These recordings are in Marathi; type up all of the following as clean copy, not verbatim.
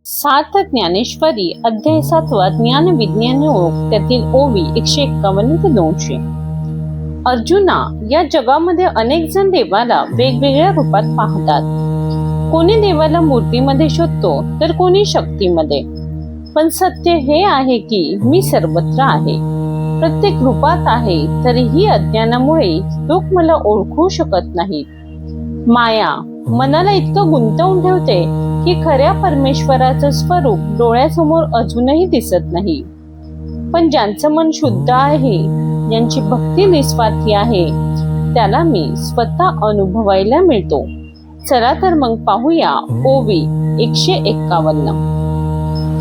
सार्थ ज्ञानेश्वरी अध्याय 7 ज्ञान विज्ञान योग त्यातील ओवी 151 ते 200. अर्जुना, या जगामध्ये अनेक जण देवाला वेगवेगळ्या रूपात पाहतात. कोणी देवाला मूर्तीमध्ये शोधतो तर कोणी शक्तीमध्ये. पण सत्य हे आहे की मी सर्वत्र आहे, प्रत्येक रूपात आहे. तरीही अज्ञानामुळे लोक मला ओळखू शकत नाहीत. माया मनाला इतकं गुंतवून ठेवते की खऱ्या परमेश्वराचं स्वरूप डोळ्यासमोर अजूनही दिसत नाही. पण ज्यांचं मन शुद्ध आहे, ज्यांची भक्ती निस्वार्थी आहे, त्याला मी स्वतः अनुभवायला मिळतो. चला तर मग पाहूया ओवी 151.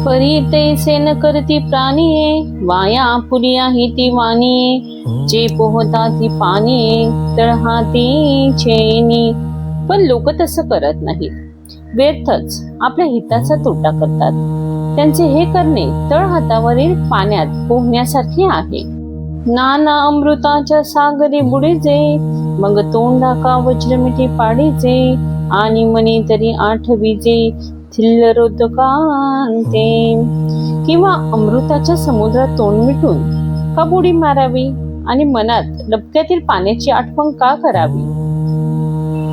परी तैसे न करती प्राणीये, वाया पुरिया ही ती वाणीये. जे पोहता ती पाणीये, तळहाती छेनी. पण लोक तसं करत नाहीत, व्यर्थच आपल्या हिताचा तोटा करतात. त्यांचे हे करणे तळहातावरील पाण्यात पोहण्यासारखे आहे. नाना अमृताच्या सागरी बुडीचे, मग तोंडा का वज्रमिठी पाडीचे. आणि मनी तरी आठवीचे, थिल्लरोदकांते. किंवा अमृताच्या समुद्रात तोंड मिटून का बुडी मारावी आणि मनात डबक्यातील पाण्याची आठवण का करावी.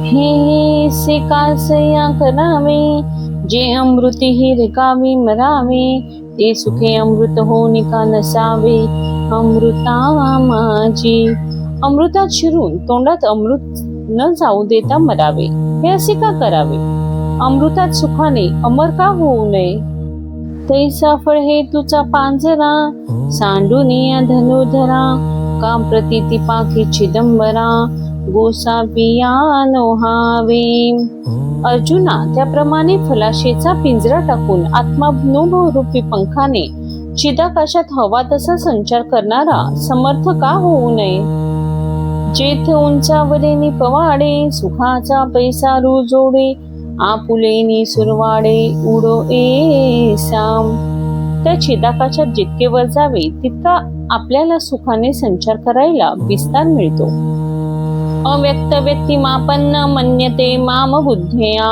हे से कासया करावे, जे अमृती ही रिकामी मरावे. ते सुखे अमृत होऊन का नसावे, अमृता माझी. अमृतात शिरून तोंडात अमृत न जाऊ देता मरावे, हे असे का करावे. अमृतात सुखाने अमर का होऊ नये. तैसा फळ हे तुझा पांजरा, सांडून या धनुधरा. का प्रतीती पाखी चिदंबरा, गोसापिया नोहावे. अर्जुना, त्याप्रमाणे फलाशेचा पिंजरा टाकून आत्मानुभव रूपी पंखाने चिदाकाशात हवा तसा संचार करणारा समर्थ का होऊ नये. जेथ उंचावलेनी पवाडे, सुखाचा पैसा रुजोडे. आपुलेनी सुरवाडे, उडो साम. त्या चिदाकाशात जितके वर जावे तितका आपल्याला सुखाने संचार करायला विस्तार मिळतो. अव्यक्त व्यक्तिमापन्न मन्यते माम बुद्धया,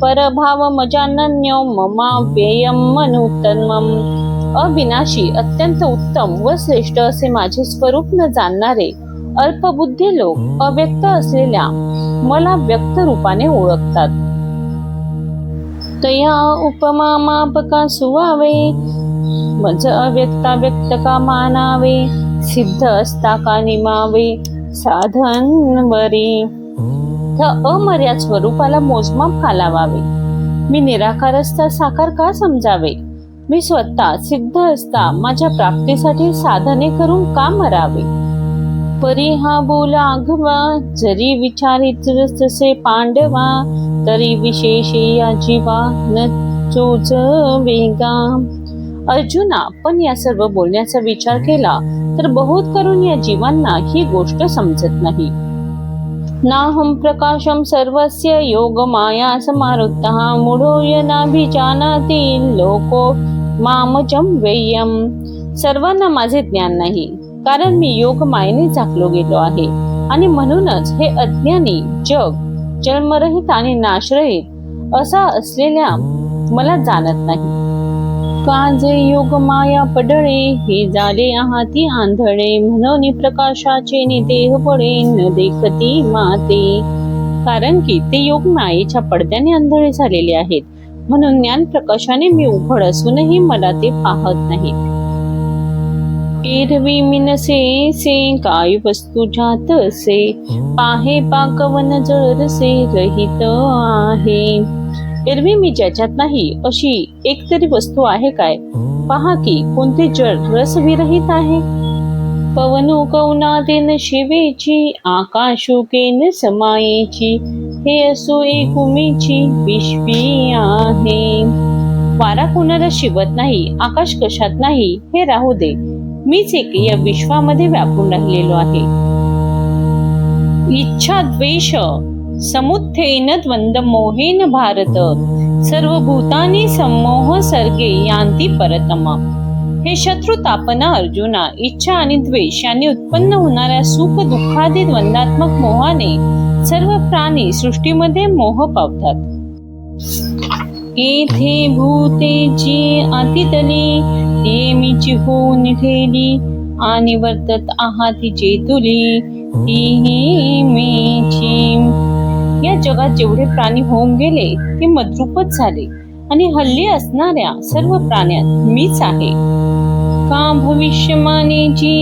परभाव मजानन्यो ममाव्ययम मनुत्तमम्. अविनाशी, अत्यंत उत्तम व श्रेष्ठ असे माझे स्वरूप न जाणणारे अल्पबुद्धी लोक अव्यक्त असलेल्या मला व्यक्त रूपाने ओळखतात. तया उपमा मापका सुवावे, मज अव्यक्ता व्यक्त का मानावे. सिद्ध असता का निमावे, साधन वरी. त्या अमर्याद स्वरूपाला मोजमाप का लावावे. मी निराकार असता साकार का समजावे. मी स्वतः सिद्ध असता माझ्या प्राप्तीसाठी साधने करून का मरावे. परी हा बोला आघवा, जरी विचारित तसे पांडवा. तरी विशेषे या जीवा न चोच वेगा. अर्जुना, पण या सर्व बोलण्याचा विचार केला तर बहुत करून या जीवांना ही गोष्ट समजत नाही. नाहम प्रकाशम सर्वस्य योग माया समारुत्तः. मूढो यनाभिजानाति लोको मामजं व्ययम. सर्वांना माझे ज्ञान नाही, कारण मी योग मायेने झाकलो गेलो आहे. आणि म्हणूनच हे अज्ञानी जग जन्मरहित आणि नाशरहित असा असलेल्या मला जाणत नाही. काजे योग माया पडळे, हे झाले आहाती आंधळे. म्हणून प्रकाशाचे निदेह पडे, न देखती माते. कारण की ते योग मायेच्या पडद्याने आंधळे झालेले आहेत. म्हणून ज्ञान प्रकाशाने मी उघड असूनही मला ते पाहत नाहीत. एरवी मिनसे से काय वस्तू जात से, पाहे पाकवन जळसे रहित आहे. एरवी मी ज्याच्यात नाही अशी एकतरी वस्तू आहे काय. पहा की कोणते जड रस विरहित आहे. पवनो कौनादेन शिवेची, आकाशोकेन समायेची. हे असो एकुमीची विश्वी आहे. वारा कोणाला शिवत नाही, आकाश कशात नाही, हे राहू दे. मीच एक या विश्वामध्ये व्यापून राहिलेलो आहे. इच्छा द्वेष समुत्थेन द्वंद्व मोहेन भारत. सर्व भूतानी सम्मोह सर्गे यांती परतमा. हे शत्रु तापना अर्जुना, इच्छा आणि द्वेष यांनी उत्पन्न होणाऱ्या सुख दुःखादी द्वंद्वात्मक मोहाने सर्व प्राणी सृष्टीमध्ये मोह पावतात. येथे भूतेची अतितली ते मीची होऊन ठेली आणि वर्तत आहाती चेतुली तीही मीची. या जगात जेवढे प्राणी होऊन गेले ते मद्रूपच झाले आणि हल्ली असणाऱ्या सर्व प्राण्यात मीच आहे. का भविष्यमानेची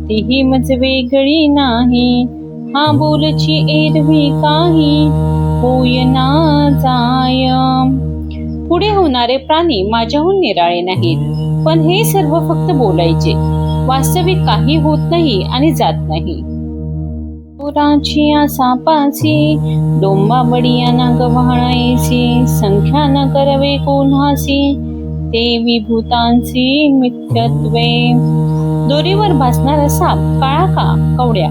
तीही मज वेगळी नाही. हा बोलची एरवी काही होय ना जाय. पुढे होणारे प्राणी माझ्याहून निराळे नाहीत, पण हे सर्व फक्त बोलायचे. वास्तविक काही होत नाही आणि जात नाही. पुराची सापासी डोंबा बडिया ना गव्हाणायसी. संख्या न करवे कोणासी ते विभूतांची मिथ्यत्वे. दोरीवर भासणारा साप काळा का कवड्या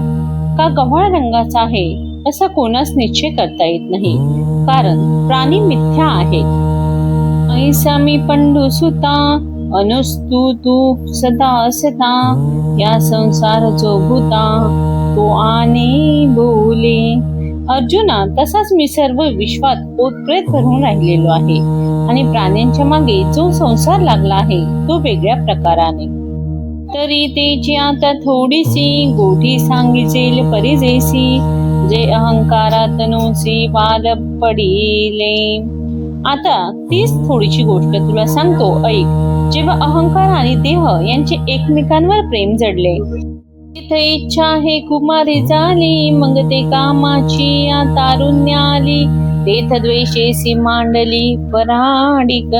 का गव्हाळ रंगाचा आहे असा कोणास निश्चय करता येत नाही, कारण प्राणी मिथ्या आहेत. ऐसा मी पंडू सुता अनुस्तू तू सदा असता. या संसार जो भूता तो आणि बोले. अर्जुना, तसाच मी सर्व विश्वात ओतप्रेत भरून राहिलेलो आहे आणि प्राण्यांच्या मागे जो संसार लागला आहे तो वेगळ्या प्रकाराने. तरी तेची आता थोडीशी गोठी सांगिजेल परिजेसी. जे अहंकारात नोसी बाल पडिले. आता तीच थोडीशी गोष्ट तुला सांगतो, ऐक. जेव्हा अहंकार आणि देह यांचे एकमेकांवर प्रेम जडले, तिथे इच्छा हे कुमारी झाली. मग ते कामाची तारुण्य आली. तेथ द्वेषेसी मांडली पराडिक.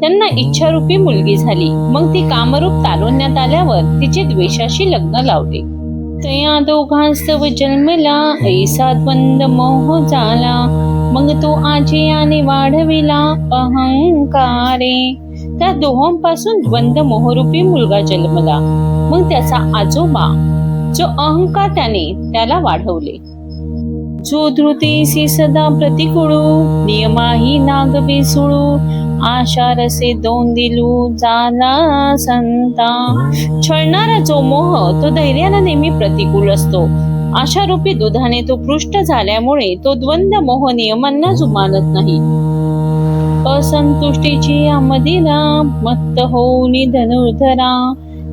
त्यांना इच्छारूपी मुलगी झाली. मग ती कामरूप तारुण्यात आल्यावर तिचे द्वेषाशी लग्न लावले. तया दोघांस्तव जन्मला ऐसा द्वंद मोह झाला. मग तो आजयाने वाढविला अहंकारे. त्या दोहोंपासून द्वंद मोहरूपी मुलगा जन्मला. मग त्याचा आजोबा जो अहंकार त्याला वाढवले. जो धृतीसी सदा प्रतिकुळू नियमाही नागवे सुळू. आशा रसे दोन दिलू झाला संता. छळणारा जो मोह तो धैर्याला नेहमी प्रतिकूल असतो. आशारूपी दुधाने तो पृष्ठ झाल्यामुळे तो द्वंद मोह नियमांना जुमानत नाही. असंतुष्टीची आमदिरा मत्त होऊनी धनुर्धरा.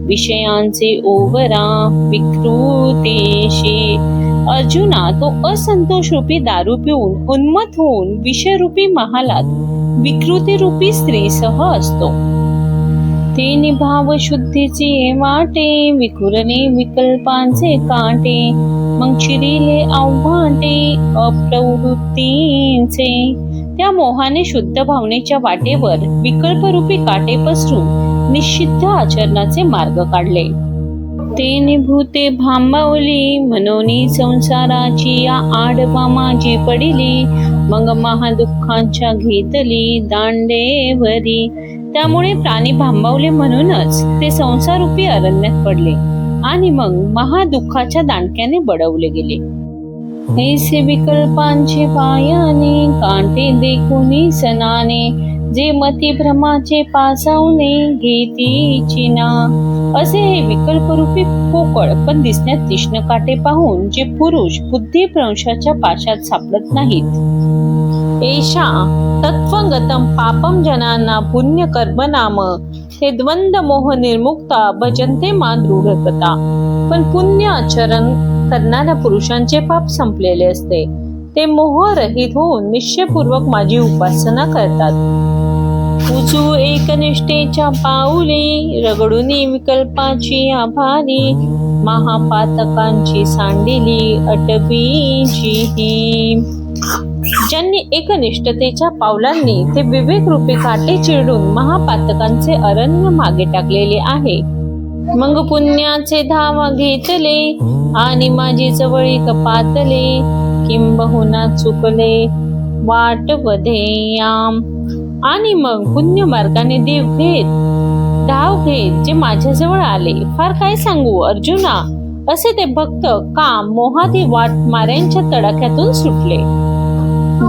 विषयांचे ओवरा विकृतीशी. अर्जुना, तो असंतोष रूपी दारू पिऊन उन्मत्त होऊन विषयरूपी महालात विकृती रूपी स्त्रीसह असतो. ते निभाव शुद्धीचे वाटे विखुरणे विकल्पांचे काटे. मग चिरिले आव्हाटे अप्रवृत्तींचे. त्या मोहाने शुद्ध भावनेच्या वाटेवर विकल्परूपी काटे पसरून निषिद्ध आचरणाचे मार्ग काढले. ते निभूते भांबावली मनोनी संसाराची या आडवा माझी पडिली. मग महादुःखांच्या घेतली दांडेवरी. त्यामुळे प्राणी भांबावले म्हणूनच ते संसारूपी अरण्यात पडले आणि मग महादुःखाच्या दांडक्याने बडवले गेले. ऐसे विकल्पांचे पायाने कांटे देखुनी सनाने. जे मती भ्रमाचे पासावणे घेती चिना. असे हे विकल्परूपी पोकळ पण दिसण्यात तीक्ष्ण काटे पाहून जे पुरुष बुद्धिभ्रंशाच्या पाशात सापडत नाहीत. एषा तत्वगतम पापम जनांना पुण्य कर्म नाम. हे द्वंद मोह निर्मुक्ता भजन्ते मा दृढकता. पण पुण्य आचरण करणाऱ्या पुरुषांचे पाप संपलेले असते. ते मोहरहित होऊन निश्चयपूर्वक माझी उपासना करतात. उचू एकनिष्ठेच्या पाऊली रगडुनी विकल्पाची आभारी. महापातकांची सांडिली अटबीची ही. ज्यांनी एकनिष्ठतेच्या पावलांनी ते विवेक रूपी काटे चिरडून महापातकांचे अरण्य मागे टाकलेले आहे. मग पुण्याचे धावा घेतले आणि माझी जवळीक पातले. किंबहुना चुकले वाट वधेयाम. आणि मग पुण्य मार्गाने धाव घेत जे माझ्याजवळ आले. फार काय सांगू अर्जुना, असे ते भक्त काम मोहादी वाट माऱ्यांच्या तडाख्यातून सुटले.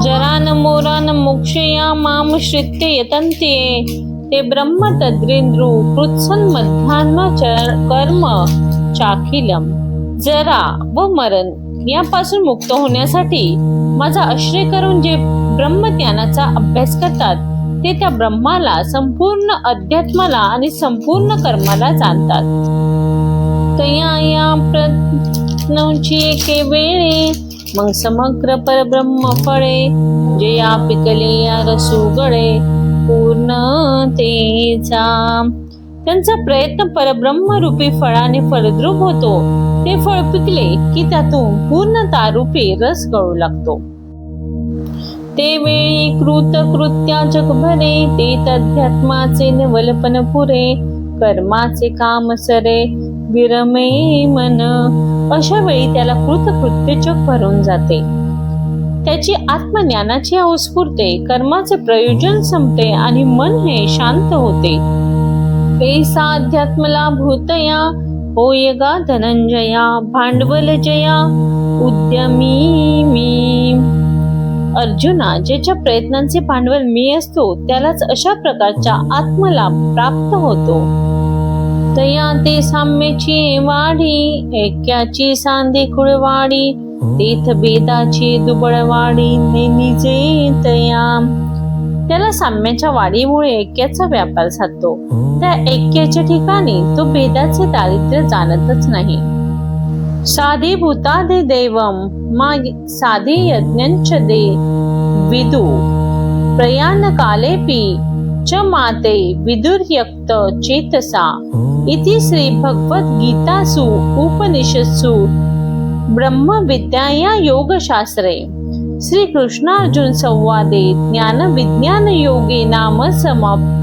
Jaran Moran मोक्षया ma'am श्रित्य यतन्ते. ते ब्रह्म तद्रेंद्रू कृत्सन मध्यान्ह कर्म चाखिलम. जरा व मरण यापासून मुक्त होण्यासाठी माझा आश्रय करून जे ब्रह्मज्ञानाचा अभ्यास करतात ते त्या ब्रह्माला, संपूर्ण अध्यात्माला आणि संपूर्ण कर्माला जाणतात. तया या प्रज्ञाची एके वेळे मग समग्र परब्रह्म फळे, जया पिकले या रसुगळे पूर्णतेचा. त्यांचा प्रयत्न परब्रह्मरूपी फळाने फलद्रूप होतो. ते फळ पिकले की त्यातून पूर्णतारूपी रस गळू लागतो. ते वेळी कृत्या जगभरे, ते अध्यात्माचे नवलपन पुरे, कर्माचे काम सरे विरमे मन. अशा वेळी त्याला कृत्य जग भरून जाते. त्याची आत्मज्ञानाची हौस पुरते, कर्माचे प्रयोजन संपते आणि मन हे शांत होते. ऐसा अध्यात्मला भूतया, होय गा धनंजया, भांडवल जया उद्यमी मी. अर्जुना, ज्याच्या प्रयत्नांचे भांडवल मी असतो त्यालाच अशा प्रकारच्या आत्मलाभ प्राप्त होतो. तया ते साम्याची वाढी, ऐक्याची सांधे खुळवाडी, तेथ भेदाची दुबळवाडी निजे तया. त्याला साम्याच्या वाढीमुळे ऐक्याचा व्यापार साधतो. त्या ऐक्याच्या ठिकाणी तो भेदाचे दारिद्र्य जाणतच नाही. साधे भूतादे दैवम साधे यज्ञंच दे विदु, प्रयाण कालेपि च माते विदुर्यक्त चेतसा. इति श्री भगवत गीतासु उपनिषत्सु ब्रह्मविद्या योगशास्त्रे श्री कृष्णार्जुन संवादे ज्ञान विज्ञान योगे नाम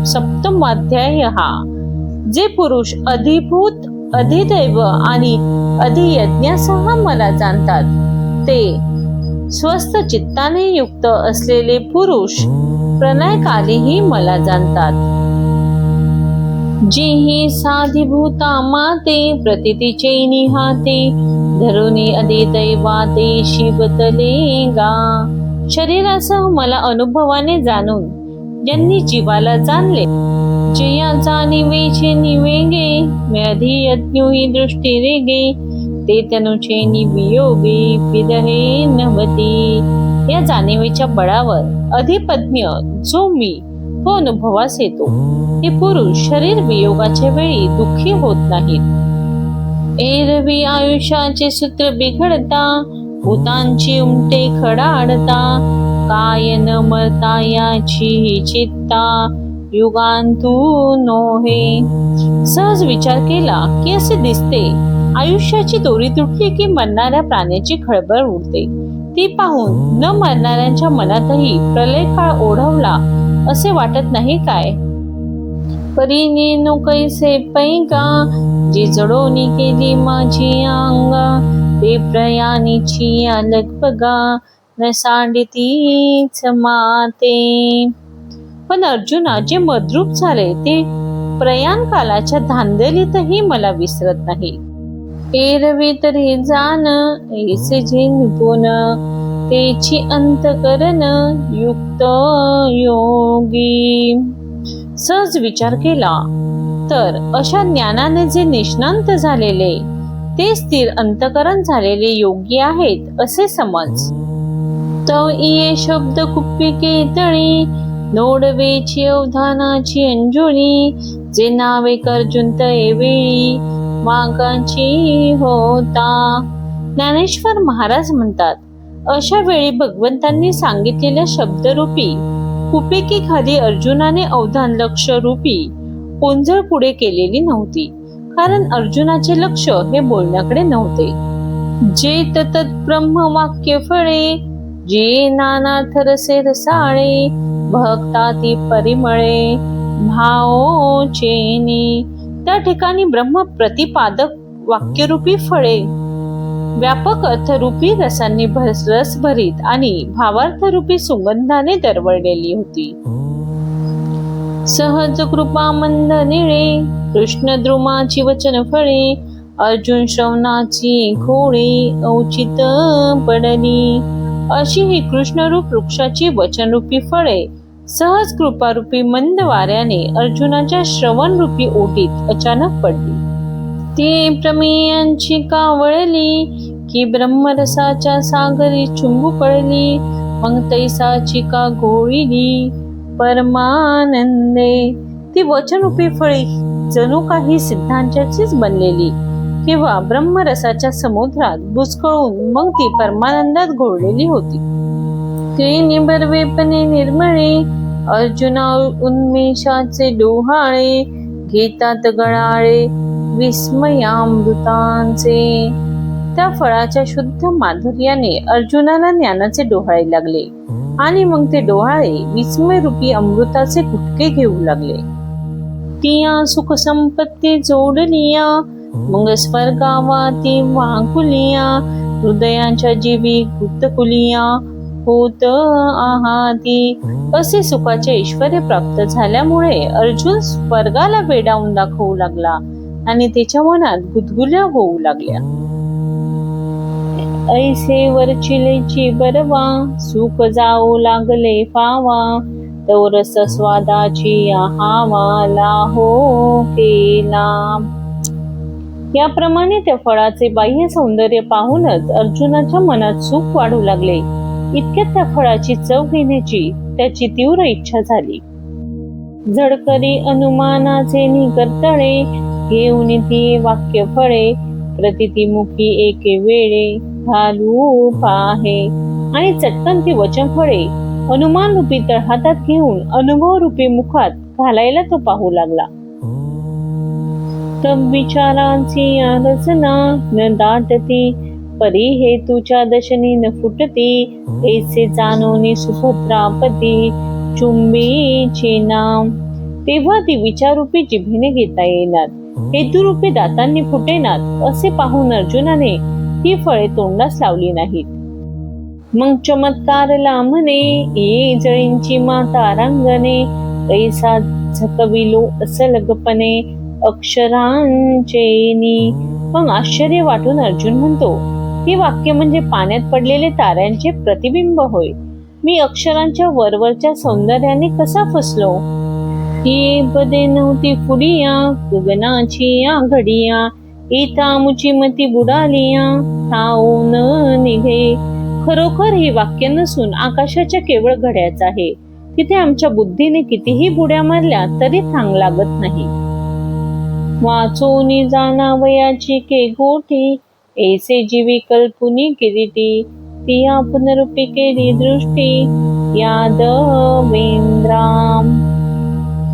सप्तमाध्यायः. जे पुरुष अधिभूत, अधिदैव आणि अधियज्ञासह मला जाणतात ते स्वस्थ चित्ताने युक्त असलेले पुरुष प्रणयकालीही मला जाणतात. जेही साधिभूता माते, प्रतितीचे निहाते, धरुणी अधिदैवाते शिवतले गा. शरीरासह मला अनुभवाने जाणून ज्यांनी जीवाला जाणले, जया जाणीवेचे निवेगे, मे अधियज्ञोही दृष्टी रेगे, ते तनुचे निवियोगे विदहे नवती. या जाणीवेच्या बळावर अधिपज्ञ जो मी तो अनुभवास येतो. हे पुरुष शरीर वियोगाच्या वेळी दुःखी होत नाहीत. एरवी आयुष्याचे सूत्र बिघडता, भूतांची उमटे खडाडता, काय न मरता याची चित्ता युगांतू नोहे. सहज विचार केला की असे दिसते, आयुष्याची दोरी तुटली की मरणाऱ्या प्राण्याची खळबळ उडते. ती पाहून न मरणाऱ्यांच्या मनातही प्रलय काळ ओढवला असे वाटत नाही काय. परीने नो कैसे पैका, जी जडोनी केली माझी अंगा, ते प्रयाणीची अलग बघा, न सांडितीच माते. पण अर्जुना, जे मद्रूप झाले ते प्रयाण कालाच्या धांदलीतही मला विसरत नाही. एरवी तरी जाण, ऐसे जे निपुण, तेची अंतकरण युक्त योगी. सहज विचार केला तर अशा ज्ञानाने जे निष्णांत झालेले ते स्थिर अंतकरण झालेले योगी आहेत असे समज. तव इये शब्द कुप्पिके तळी, नोडवेची अवधानाची अंजुळी, जे नावे कर्जुन तये वेळी मागाची होता. ज्ञानेश्वर महाराज म्हणतात, अशा वेळी भगवंतांनी सांगितलेल्या शब्दरूपी कुपिकी खाली अर्जुनाने अवधान लक्ष रूपी पोंजळ पुढे केलेली नव्हती, कारण अर्जुनाचे लक्ष हे बोलण्याकडे नव्हते. जे तत ब्रह्म वाक्य फळे, जे नाना थरसे रसाळे, भक्ता ती परिमळे भाओ चेनी. त्या ठिकाणी ब्रह्म प्रतिपादक वाक्यरूपी फळे व्यापक अर्थरूपी रसांनी रस भरीत आणि भावार्थरूपी सुगंधाने दरवळलेली होती. सहज कृपा मंद निळे, कृष्ण द्रुमाची वचन फळे, अर्जुन श्रवणाची घोळे औचित पडली. अशी ही कृष्णरूप वृक्षाची वचनरूपी फळे सहज कृपारूपी मंद वाऱ्याने अर्जुनाच्या श्रवणरूपी ओटीत अचानक पडली. ती प्रमेयांची कावळली की ब्रह्मरसाच्या सागरी चुंबू पडली, मग तैसाची का घोळिली परमानंदे. ती वचनरूपी फळी जणू काही सिद्धांताचीच बनलेली किंवा ब्रह्मरसाच्या समुद्रात बुचकळून मग ती परमानंदात घोळलेली होती. ते निबर्वेपणे निर्मळे अर्जुना उन्मेषाचे डोहाळे घेतात गळाळे विस्मयामृतांचे. त्या फळाच्या शुद्ध माधुर्याने अर्जुनाला ज्ञानाचे डोहाळे लागले आणि मग ते डोहाळे विस्मयरूपी अमृताचे गुटके घेऊ लागले. तिया सुख संपत्ती जोडलिया मग स्वर्गावाती वाकुलिया हृदयांच्या जीवी गुतकुलिया होत आहाती. असे सुखाचे ऐश्वर्य प्राप्त झाल्यामुळे अर्जुन स्वर्गाला वेडावून दाखवू लागला आणि त्याच्या मनात गुदगुल्या होऊ लागल्या. ऐसे वरचिलेची बरवा सुख जाऊ लागले फावा तोरस स्वादाची आहावा लाहो केला. याप्रमाणे त्या फळाचे बाह्य सौंदर्य पाहूनच अर्जुनाच्या मनात सुख वाढू लागले. इतक्यात त्या फळाची चव घेण्याची त्याची तीव्र इच्छा झाली. झडकरी अनुमानाचे निकर्तळे घेऊन ती वाक्य फळे प्रतितीमुखी एके वेळे घालू पाहे. आणि चटकन ती वचन फळे अनुमान रूपी तळहातात घेऊन अनुभव रूपी मुखात घालायला तो पाहू लागला. तब विचारांची रचना न दाटती परी हेतूच्या दशनी न फुटती ऐसे जाणोनी सुभद्रापती चुंबीचे नाम. तेव्हा ती विचारूपी जिभेने घेता येणार हेतुरूपी दातांनी फुटेनात असे पाहून अर्जुनाने ती फळे तोंडास लावली नाहीत. मग चमत्कारला म्हणे ये जळींची माता रांगणे ऐसा झकविलो असलगपणे अक्षरांचेनी. मग आश्चर्य वाटून अर्जुन म्हणतो ही वाक्य म्हणजे पाण्यात पडलेले ताऱ्यांचे प्रतिबिंब होय. मी अक्षरांच्या वरवरच्या सौंदर्याने कसा फसलो. ही पदे नव्हती फुडिया गगनाची या घडिया इता मुची मती बुडालिया ठाऊन निघे. खरोखर हे वाक्य नसून आकाशाच्या केवळ घड्याच आहे. तिथे आमच्या बुद्धीने कितीही बुड्या मारल्या तरी थांग लागत नाही. वाचोनी जाणावयाची के गोठी ऐसे जीवी कल्पुनी किरीटी तिया पुनरुपी केली दृष्टी यादवेंद्राम.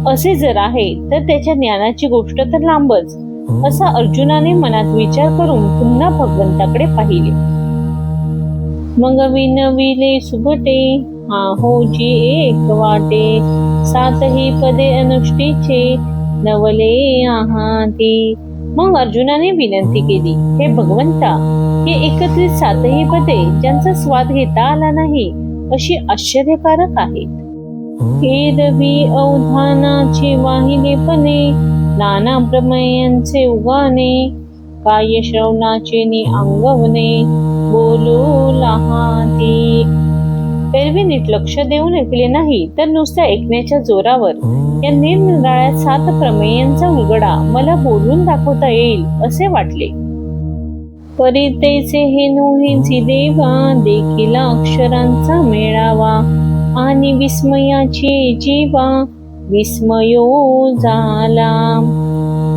असे जर आहे तर त्याच्या ज्ञानाची गोष्ट तर लांबच. असा अर्जुनाने मनात विचार करून पुन्हा भगवंताकडे पाहिले. मग विनविले सुभटे हा होजी एक वाटे सातही पदे अनुष्ठीचे नवले आहाती. मग अर्जुनाने विनंती केली हे भगवंता हे एकत्रित सातही पदे ज्यांचा स्वाद घेता आला नाही अशी आश्चर्यकारक आहेत. एरवी अवधानाची वाहिलेपणे नाना प्रमेयांचे उगाने काय श्रवणाचे नि अंगवणे बोलू लहाती. एरवी नीट लक्ष देऊन ऐकले नाही तर नुसत्या ऐकण्याच्या जोरावर या निरनिराळ्या 7 प्रमेयांचा उलगडा मला बोलून दाखवता येईल असे वाटले. परितेचे हे नोहींची देवा देखील अक्षरांचा मेळावा आणि विस्मयाची जीवा विस्मयो झाला.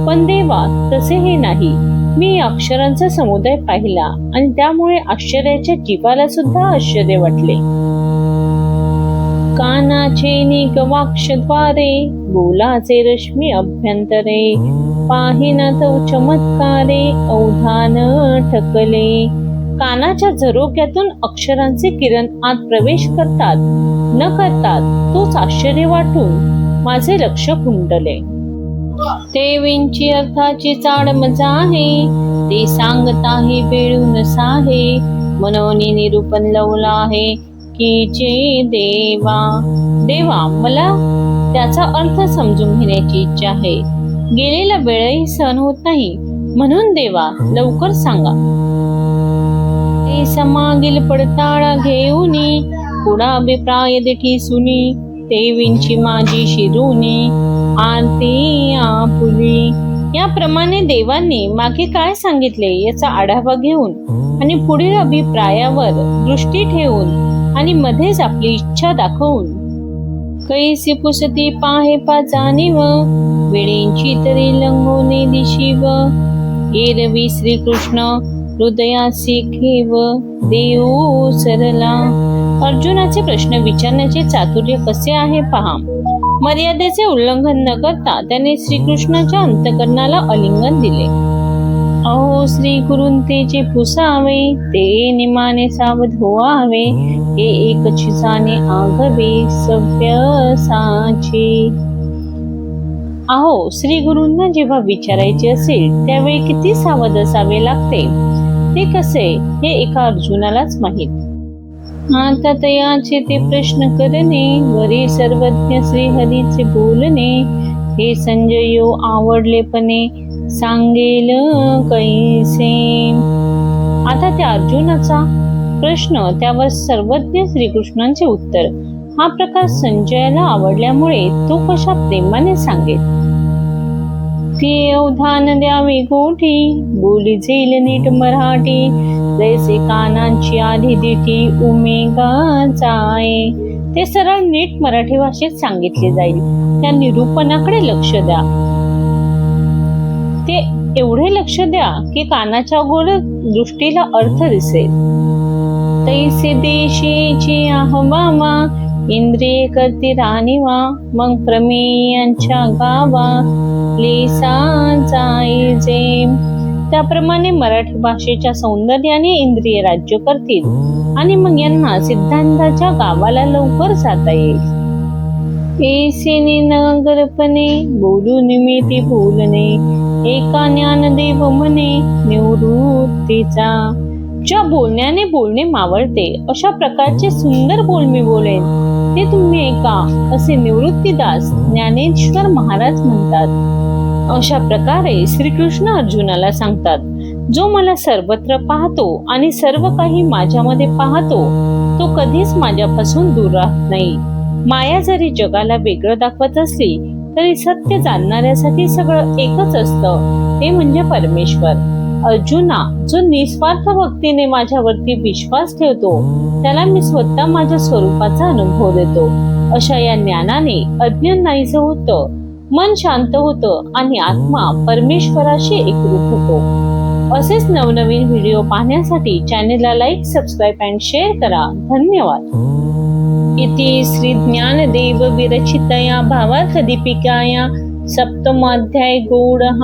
पण देवा तसे हे नाही. मी अक्षरांचा समुदाय पाहिला आणि त्यामुळे आश्चर्याच्या जीवाला सुद्धा आश्चर्य वाटले. कानाचे निगवाक्षद्वारे बोलाचे रश्मी अभ्यंतरे पाहिना तो चमत्कारे अवधान ठकले. कानाच्या झरोक्यातून अक्षरांचे किरण आत प्रवेश करतात न करतात तोच आश्चर्य वाटून माझे लक्ष खुंटले. ते विंची अर्थाची चाड मजा आहे ते सांगताही बेळून साहे मनोनी निरूपण लवला आहे की जे देवा. देवा मला त्याचा अर्थ समजून घेण्याची इच्छा आहे. गेलेला वेळही सहन होत नाही म्हणून देवा लवकर सांगा. ते समागील पडताळा घेऊनी पुढा अभिप्राय देखी सुनी ते विंची माझी शिरुनी आरती आपुली. याप्रमाणे देवांनी मागे काय सांगितले याचा आढावा घेऊन आणि पुढील अभिप्रायावर दृष्टी ठेवून आणि मध्येच आपली इच्छा दाखवून कैसी पुसती पाहे पाचानिव वेळेंची तरी लंगोने दिशिव एरवी श्रीकृष्ण हृदयासी खेव देऊ सरला. अर्जुनाचे प्रश्न विचारण्याचे चातुर्य कसे आहे पहा. मर्यादेचे उल्लंघन न करता त्याने श्रीकृष्णाच्या अंतःकरणाला आलिंगन दिले. अहो श्री गुरुंतेचे पुसावे ते निमाने सावध व्हावे हे एक चिसाने आगवे सव्यसाचे. अहो श्री गुरूंना जेव्हा विचारायचे असेल त्यावेळी किती सावध असावे लागते ते कसे हे एका अर्जुनालाच माहीत. आता तयाचे ते प्रश्न करणे वरी सर्वज्ञ श्रीहरीचे बोलणे हे संजयो आवडलेपणे सांगेल कैसे. आता त्या अर्जुनाचा प्रश्न त्यावर सर्वज्ञ श्रीकृष्णांचे उत्तर हा प्रकार संजयाला आवडल्यामुळे तो कशा प्रेमाने सांगेल. ते अवधान द्यावे गोठी बोली जेल नीट मराठी जैसे कानांची आधी दिठी उमेगाचाय. ते सरळ नीट मराठी भाषेत सांगितले जाईल. त्या निरूपणाकडे लक्ष द्या. ते एवढे लक्ष द्या की कानाच्या गोड दृष्टीला अर्थ दिसेल. तैसे देशीची आहवामा इंद्रिय करती राणीवा मग प्रमेयांच्या गावा लेसा जायचे. त्याप्रमाणे मराठी भाषेच्या सौंदर्याने इंद्रिय राज्य करतील आणि मग यांना सिद्धांताच्या गावाला लवकर जाता येईल. ऐसेने नगरपणे बोलू निमिती बोलणे एका ज्ञानदेव म्हणे निवृत्तीचा. ज्या बोलण्याने बोलणे मावळते अशा प्रकारचे सुंदर बोल मी बोलेन ते तुम्ही ऐका असे निवृत्तीदास ज्ञानेश्वर महाराज म्हणतात. अशा प्रकारे श्रीकृष्ण अर्जुनाला सांगतात, जो मला सर्वत्र पाहतो आणि सर्व काही माझ्यामध्ये पाहतो तो कधीच माझ्यापासून दूर राहत नाही. माया जरी जगाला वेगळं दाखवत असली तरी सत्य जाणणाऱ्यासाठी सगळं एकच असतं, ते म्हणजे परमेश्वर. अर्जुना, जो निस्वार्थ भक्तीने माझ्यावरती विश्वास ठेवतो त्याला मी स्वतः माझ्या स्वरूपाचा अनुभव देतो. अशा या ज्ञानाने अज्ञान नाहीसं होतं, मन शांत होतं आणि आत्मा परमेश्वराशी एकरूप होतो. असेच नवनवीन व्हिडिओ पाहण्यासाठी चॅनेलला लाईक, सबस्क्राईब अँड शेअर करा. धन्यवाद. इति श्री ज्ञानदेव विरचितया भावार्थ दीपिकाया सप्तमाध्याय गौडः.